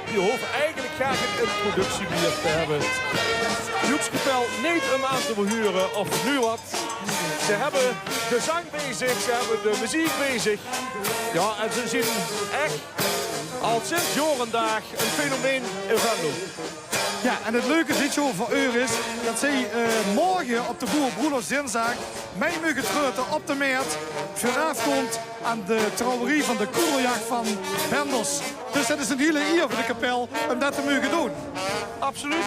Die hoeven eigenlijk graag een introductiebier te hebben. Joekskapel niet een aan te verhuren of nu wat. Ze hebben de zang bezig, ze hebben de muziek bezig. Ja, en ze zien echt al sinds jorendaag een fenomeen in Venlo. Ja, en het leuke dit zo voor u is dat zij morgen op de Boerenbroeders Dinsdag mij mogen treuten op de Meert. Vanavond aan de trouwerie van de koelerjacht van Vendels. Dus dat is een hele eer voor de kapel om dat te mogen doen. Absoluut.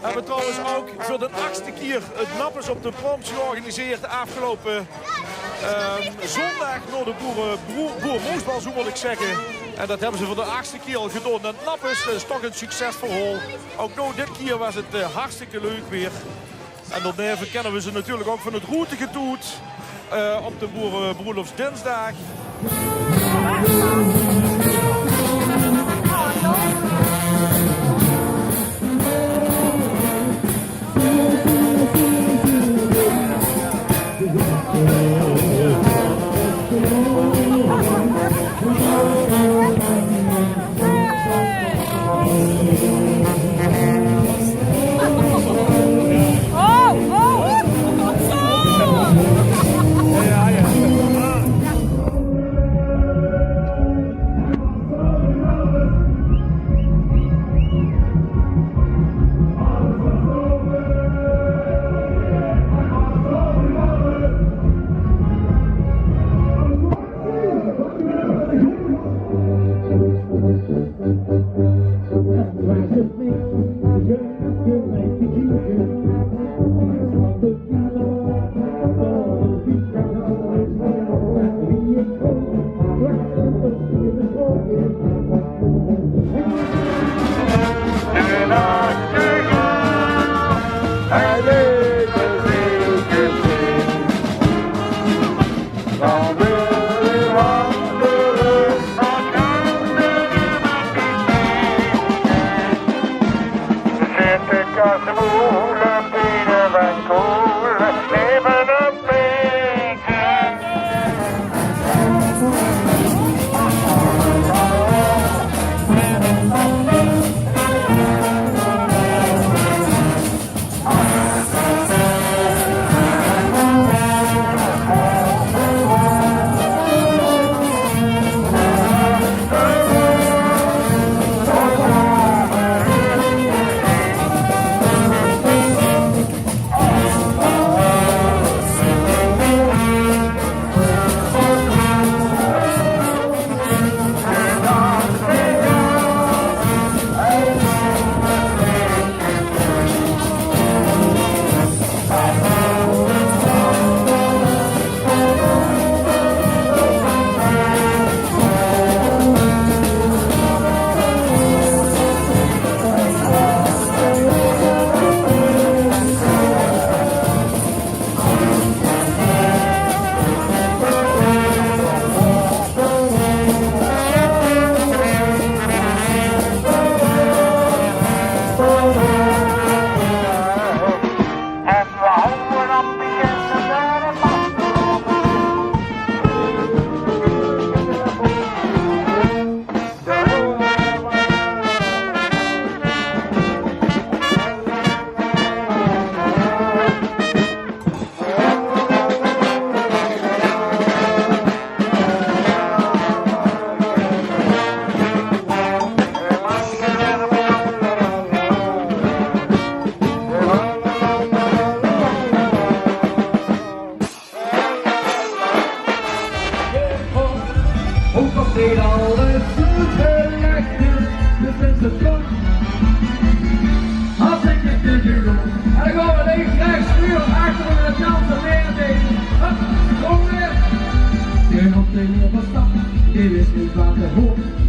We hebben trouwens ook voor de 8e keer het Nappes op de Proms georganiseerd afgelopen zondag door de boerenmoesbal, zo moet ik zeggen. En dat hebben ze voor de 8e keer al gedaan. En Nappes is toch een succesverhaal. Ook nou dit keer was het hartstikke leuk weer. En daarna kennen we ze natuurlijk ook van het routegetoet op de Boerenbroeders Dinsdag.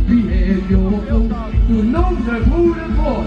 Wie heeft je op? Toen noemde de boeren voor.